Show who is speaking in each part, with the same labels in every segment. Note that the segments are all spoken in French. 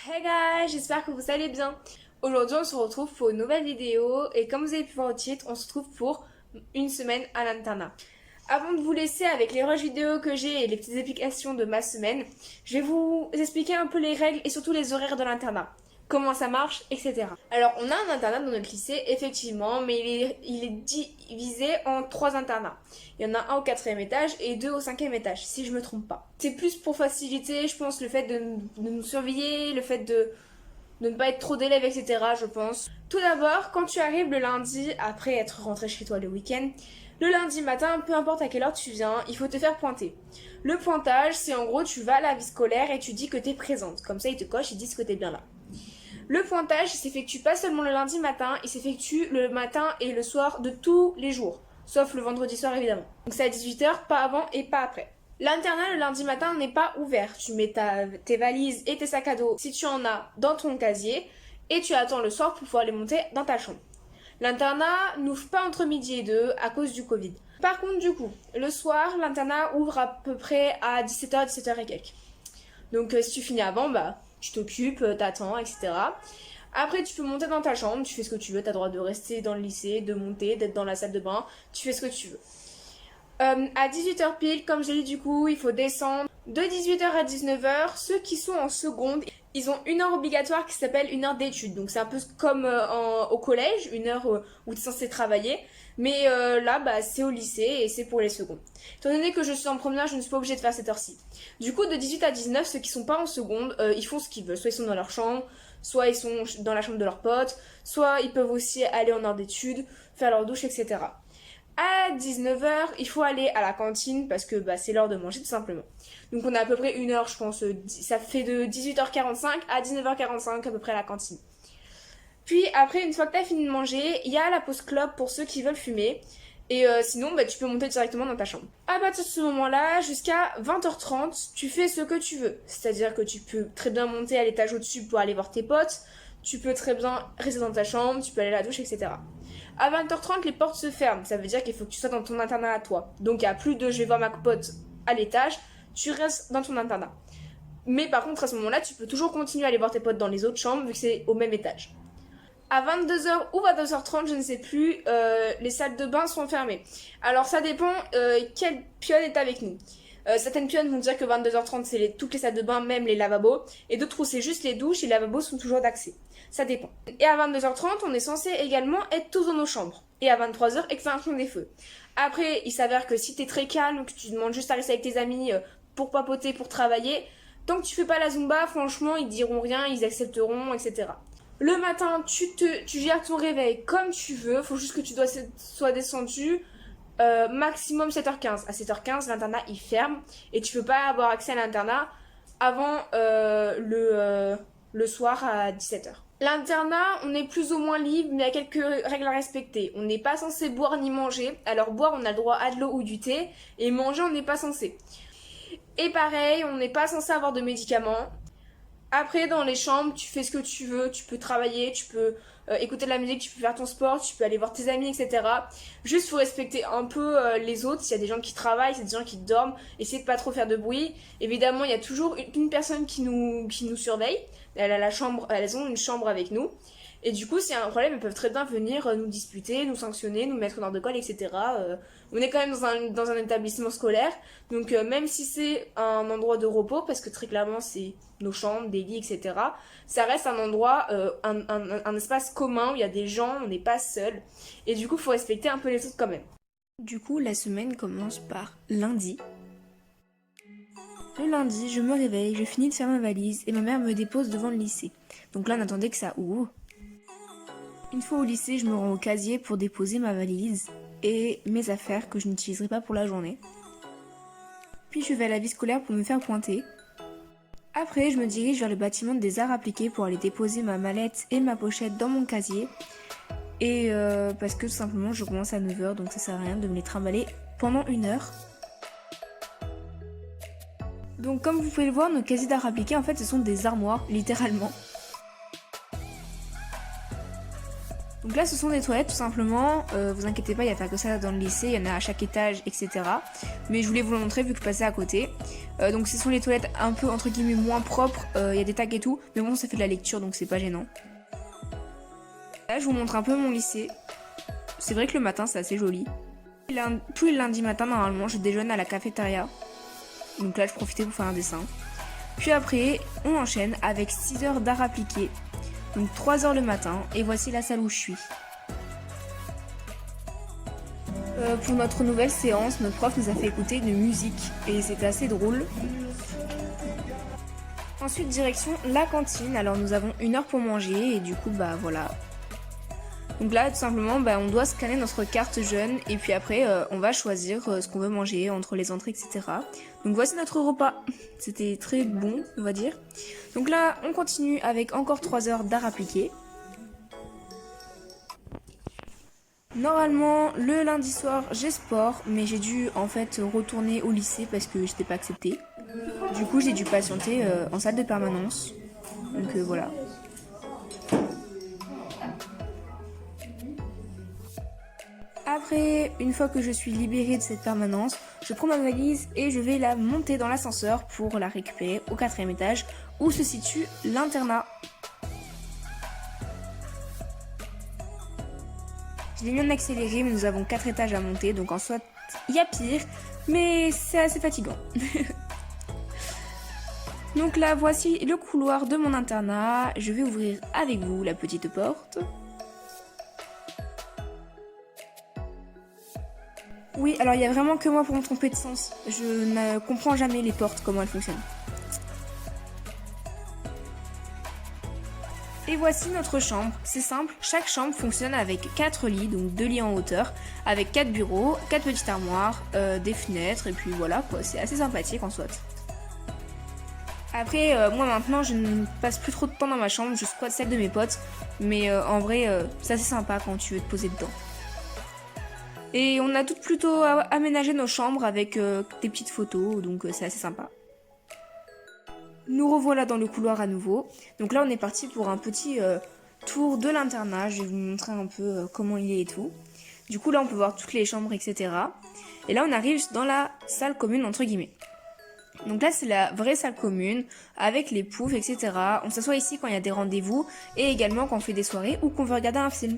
Speaker 1: Hey guys, j'espère que vous allez bien. Aujourd'hui, on se retrouve pour une nouvelle vidéo et comme vous avez pu voir au titre, on se retrouve pour une semaine à l'internat. Avant de vous laisser avec les rushs vidéo que j'ai et les petites explications de ma semaine, je vais vous expliquer un peu les règles et surtout les horaires de l'internat. Comment ça marche, etc. Alors, on a un internat dans notre lycée, effectivement, mais il est divisé en 3 internats. Il y en a un au 4e étage et 2 au 5e étage, si je me trompe pas. C'est plus pour faciliter, je pense, le fait de nous surveiller, le fait de ne pas être trop d'élèves, etc., je pense. Tout d'abord, quand tu arrives le lundi, après être rentré chez toi le week-end, le lundi matin, peu importe à quelle heure tu viens, il faut te faire pointer. Le pointage, c'est en gros, tu vas à la vie scolaire et tu dis que t'es présente. Comme ça, ils te cochent, ils disent que t'es bien là. Le pointage s'effectue pas seulement le lundi matin, il s'effectue le matin et le soir de tous les jours. Sauf le vendredi soir, évidemment. Donc c'est à 18h, pas avant et pas après. L'internat le lundi matin n'est pas ouvert. Tu mets tes valises et tes sacs à dos, si tu en as, dans ton casier. Et tu attends le soir pour pouvoir les monter dans ta chambre. L'internat n'ouvre pas entre midi et 2 à cause du Covid. Par contre, du coup, le soir, l'internat ouvre à peu près à 17h, 17h et quelques. Donc si tu finis avant, bah tu t'occupes, t'attends, etc. Après, tu peux monter dans ta chambre, tu fais ce que tu veux, t'as le droit de rester dans le lycée, de monter, d'être dans la salle de bain, tu fais ce que tu veux. À 18h pile, comme j'ai dit du coup, il faut descendre. De 18h à 19h, ceux qui sont en seconde, ils ont une heure obligatoire qui s'appelle une heure d'études. Donc c'est un peu comme au collège, une heure où tu es censé travailler. Mais là, bah, c'est au lycée et c'est pour les secondes. Étant donné que je suis en première, je ne suis pas obligée de faire cette heure-ci. Du coup, de 18 à 19, ceux qui sont pas en seconde, ils font ce qu'ils veulent. Soit ils sont dans leur chambre, soit ils sont dans la chambre de leurs potes, soit ils peuvent aussi aller en heure d'études, faire leur douche, etc. À 19h, il faut aller à la cantine parce que bah, c'est l'heure de manger tout simplement. Donc on a à peu près une heure, je pense, ça fait de 18h45 à 19h45 à peu près à la cantine. Puis après, une fois que tu as fini de manger, il y a la pause clope pour ceux qui veulent fumer. Et sinon, bah, tu peux monter directement dans ta chambre. À partir de ce moment-là, jusqu'à 20h30, tu fais ce que tu veux. C'est-à-dire que tu peux très bien monter à l'étage au-dessus pour aller voir tes potes. Tu peux très bien rester dans ta chambre, tu peux aller à la douche, etc. À 20h30, les portes se ferment. Ça veut dire qu'il faut que tu sois dans ton internat à toi. Donc, il n'y a plus de je vais voir ma pote à l'étage. Tu restes dans ton internat. Mais par contre, à ce moment-là, tu peux toujours continuer à aller voir tes potes dans les autres chambres vu que c'est au même étage. À 22h ou 22h30, je ne sais plus, les salles de bain sont fermées. Alors ça dépend quelle pionne est avec nous. Certaines pionnes vont dire que 22h30 c'est toutes les salles de bain, même les lavabos, et d'autres où c'est juste les douches et les lavabos sont toujours d'accès. Ça dépend. Et à 22h30, on est censé également être tous dans nos chambres. Et à 23h, extinction des feux. Après, il s'avère que si t'es très calme, que tu demandes juste à rester avec tes amis pour papoter, pour travailler, tant que tu fais pas la Zumba, franchement, ils diront rien, ils accepteront, etc. Le matin, tu gères ton réveil comme tu veux. Faut juste que tu sois descendu maximum 7h15. À 7h15, l'internat il ferme et tu peux pas avoir accès à l'internat avant le soir à 17h. L'internat, on est plus ou moins libre, mais il y a quelques règles à respecter. On n'est pas censé boire ni manger. Alors boire, on a le droit à de l'eau ou du thé, et manger, on n'est pas censé. Et pareil, on n'est pas censé avoir de médicaments. Après, dans les chambres, tu fais ce que tu veux, tu peux travailler, tu peux écouter de la musique, tu peux faire ton sport, tu peux aller voir tes amis, etc. Juste, faut respecter un peu les autres. S'il y a des gens qui travaillent, s'il y a des gens qui dorment, essayez de pas trop faire de bruit. Évidemment, il y a toujours une personne qui nous surveille. Elles ont une chambre avec nous. Et du coup, s'il y a un problème, elles peuvent très bien venir nous disputer, nous sanctionner, nous mettre dans de colle, etc. On est quand même dans un établissement scolaire, donc même si c'est un endroit de repos, parce que très clairement c'est nos chambres, des lits, etc., ça reste un endroit, un espace commun où il y a des gens, on n'est pas seul, et du coup il faut respecter un peu les autres quand même. Du coup, la semaine commence par lundi. Le lundi, je me réveille, je finis de faire ma valise, et ma mère me dépose devant le lycée. Donc là, on attendait que ça ouvre. Une fois au lycée, je me rends au casier pour déposer ma valise et mes affaires que je n'utiliserai pas pour la journée. Puis je vais à la vie scolaire pour me faire pointer. Après, je me dirige vers le bâtiment des arts appliqués pour aller déposer ma mallette et ma pochette dans mon casier. Et parce que tout simplement, je commence à 9h, donc ça sert à rien de me les trimballer pendant 1 heure. Donc comme vous pouvez le voir, nos casiers d'arts appliqués, en fait, ce sont des armoires, littéralement. Donc là, ce sont des toilettes, tout simplement. Vous inquiétez pas, il n'y a pas que ça dans le lycée, il y en a à chaque étage, etc. Mais je voulais vous le montrer vu que je passais à côté. Donc ce sont les toilettes un peu entre guillemets moins propres, il y a des tags et tout, mais bon ça fait de la lecture donc c'est pas gênant. Là je vous montre un peu mon lycée. C'est vrai que le matin c'est assez joli. Tous les lundis matin normalement je déjeune à la cafétéria. Donc là je profitais pour faire un dessin. Puis après on enchaîne avec 6 heures d'art appliqué. Donc 3 heures le matin et voici la salle où je suis. Pour notre nouvelle séance, notre prof nous a fait écouter de musique et c'était assez drôle. Ensuite direction la cantine, alors nous avons 1 heure pour manger et du coup bah voilà. Donc là tout simplement on doit scanner notre carte jeune et puis après on va choisir ce qu'on veut manger entre les entrées etc. Donc voici notre repas, c'était très bon on va dire. Donc là on continue avec encore 3 heures d'art appliqué. Normalement le lundi soir j'ai sport mais j'ai dû en fait retourner au lycée parce que j'étais pas acceptée. Du coup j'ai dû patienter en salle de permanence. Donc voilà. Après, une fois que je suis libérée de cette permanence, je prends ma valise et je vais la monter dans l'ascenseur pour la récupérer au 4e étage où se situe l'internat. Je l'ai mis en accéléré mais nous avons 4 étages à monter donc en soit il y a pire mais c'est assez fatigant. Donc là voici le couloir de mon internat, je vais ouvrir avec vous la petite porte. Oui, alors il y a vraiment que moi pour me tromper de sens. Je ne comprends jamais les portes, comment elles fonctionnent. Et voici notre chambre. C'est simple, chaque chambre fonctionne avec 4 lits, donc 2 lits en hauteur, avec 4 bureaux, 4 petites armoires, des fenêtres, et puis voilà quoi, c'est assez sympathique en soit. Après, moi maintenant, je ne passe plus trop de temps dans ma chambre, je squatte celle de mes potes, mais en vrai, c'est assez sympa quand tu veux te poser dedans. Et on a toutes plutôt aménagé nos chambres avec des petites photos, donc c'est assez sympa. Nous revoilà dans le couloir à nouveau. Donc là on est parti pour un petit tour de l'internat, je vais vous montrer un peu comment il est et tout. Du coup là on peut voir toutes les chambres etc. Et là on arrive dans la salle commune entre guillemets. Donc là c'est la vraie salle commune avec les poufs etc. On s'assoit ici quand il y a des rendez-vous et également quand on fait des soirées ou qu'on veut regarder un film.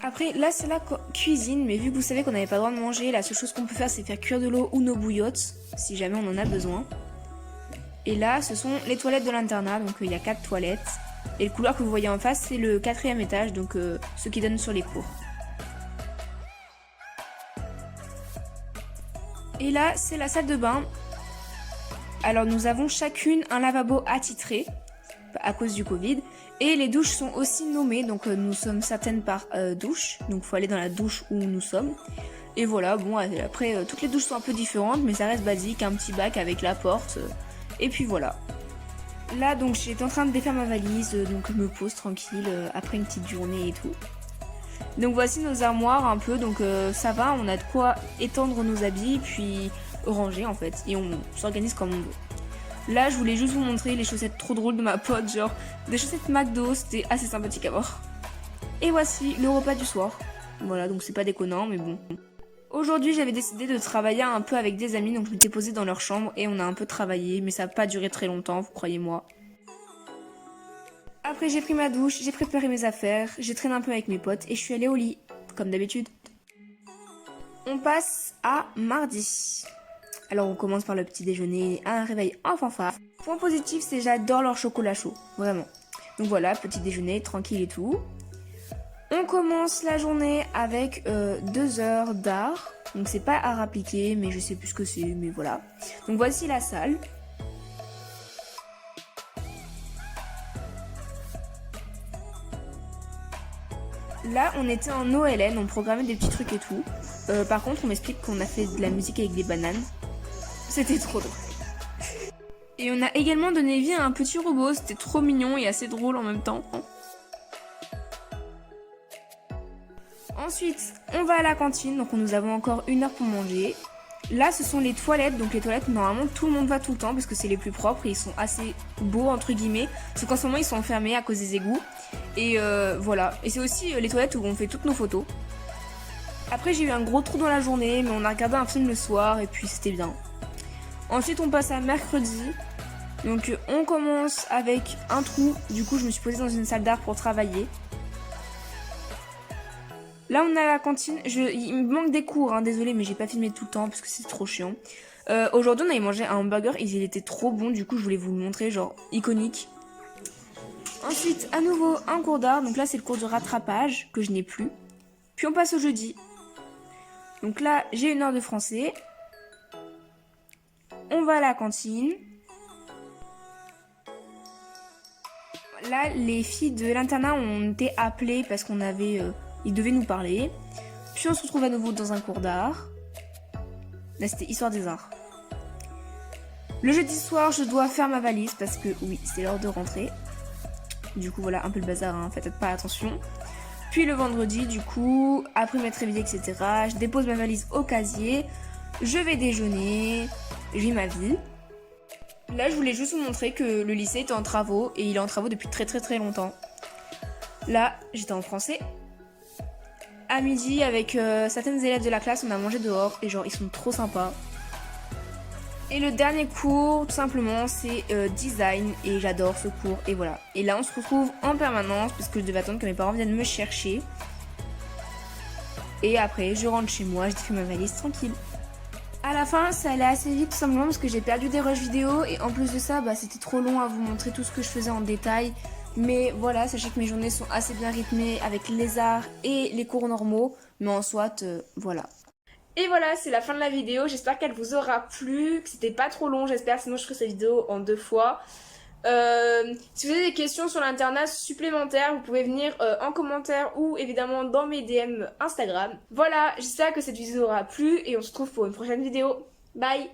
Speaker 1: Après, là c'est la cuisine, mais vu que vous savez qu'on n'avait pas le droit de manger, la seule chose qu'on peut faire c'est faire cuire de l'eau ou nos bouillottes, si jamais on en a besoin. Et là, ce sont les toilettes de l'internat, donc il y a 4 toilettes. Et le couloir que vous voyez en face, c'est le 4e étage, donc ce qui donne sur les cours. Et là, c'est la salle de bain. Alors nous avons chacune un lavabo attitré, à cause du Covid. Et les douches sont aussi nommées, donc nous sommes certaines par douche, donc faut aller dans la douche où nous sommes. Et voilà, bon après toutes les douches sont un peu différentes, mais ça reste basique, un petit bac avec la porte, et puis voilà. Là donc j'étais en train de défaire ma valise, donc je me pose tranquille après une petite journée et tout. Donc voici nos armoires un peu, donc ça va, on a de quoi étendre nos habits, puis ranger en fait, et on s'organise comme on veut. Là, je voulais juste vous montrer les chaussettes trop drôles de ma pote, genre des chaussettes McDo, c'était assez sympathique à voir. Et voici le repas du soir. Voilà, donc c'est pas déconnant, mais bon. Aujourd'hui, j'avais décidé de travailler un peu avec des amis, donc je m'étais posée dans leur chambre et on a un peu travaillé, mais ça n'a pas duré très longtemps, vous croyez-moi. Après, j'ai pris ma douche, j'ai préparé mes affaires, j'ai traîné un peu avec mes potes et je suis allée au lit, comme d'habitude. On passe à mardi. Alors on commence par le petit déjeuner, un réveil en fanfare. Point positif, c'est j'adore leur chocolat chaud, vraiment. Donc voilà, petit déjeuner, tranquille et tout. On commence la journée avec 2 heures d'art. Donc c'est pas art appliqué, mais je sais plus ce que c'est, mais voilà. Donc voici la salle. Là, on était en OLN, on programmait des petits trucs et tout. Par contre, on m'explique qu'on a fait de la musique avec des bananes. C'était trop drôle. Et on a également donné vie à un petit robot, c'était trop mignon et assez drôle en même temps. Ensuite, on va à la cantine, donc nous avons encore 1 heure pour manger. Là, ce sont les toilettes, donc les toilettes, normalement, tout le monde va tout le temps parce que c'est les plus propres et ils sont assez beaux, entre guillemets. Sauf qu'en ce moment, ils sont enfermés à cause des égouts. Et voilà. Et c'est aussi les toilettes où on fait toutes nos photos. Après, j'ai eu un gros trou dans la journée, mais on a regardé un film le soir et puis c'était bien. Ensuite on passe à mercredi. Donc on commence avec un trou. Du coup je me suis posée dans une salle d'art pour travailler. Là on a la cantine. Il me manque des cours, hein, désolé, mais j'ai pas filmé tout le temps parce que c'est trop chiant. Aujourd'hui on avait mangé un hamburger et il était trop bon. Du coup je voulais vous le montrer, genre iconique. Ensuite à nouveau un cours d'art. Donc là c'est le cours de rattrapage que je n'ai plus. Puis on passe au jeudi. Donc là j'ai une heure de français. On va à la cantine. Là, les filles de l'internat ont été appelées parce qu'on avait... ils devaient nous parler. Puis on se retrouve à nouveau dans un cours d'art. Là, c'était Histoire des Arts. Le jeudi soir, je dois faire ma valise parce que, oui, c'est l'heure de rentrer. Du coup, voilà, un peu le bazar, hein, faites pas attention. Puis le vendredi, du coup, après m'être réveillée, etc., je dépose ma valise au casier. Je vais déjeuner. Je vis ma vie. Là, je voulais juste vous montrer que le lycée était en travaux et il est en travaux depuis très longtemps. Là, j'étais en français. À midi, avec certaines élèves de la classe, on a mangé dehors et genre, ils sont trop sympas. Et le dernier cours, tout simplement, c'est design et j'adore ce cours et voilà. Et là, on se retrouve en permanence parce que je devais attendre que mes parents viennent me chercher. Et après, je rentre chez moi, je défais ma valise tranquille. À la fin, ça allait assez vite tout simplement parce que j'ai perdu des rushs vidéo et en plus de ça, c'était trop long à vous montrer tout ce que je faisais en détail. Mais voilà, sachez que mes journées sont assez bien rythmées avec les arts et les cours normaux. Mais en soit, voilà. Et voilà, c'est la fin de la vidéo. J'espère qu'elle vous aura plu, que c'était pas trop long, j'espère. Sinon, je ferai cette vidéo en 2 fois. Si vous avez des questions sur l'internat supplémentaires, vous pouvez venir en commentaire ou évidemment dans mes DM Instagram. Voilà, j'espère que cette vidéo aura plu et on se retrouve pour une prochaine vidéo. Bye!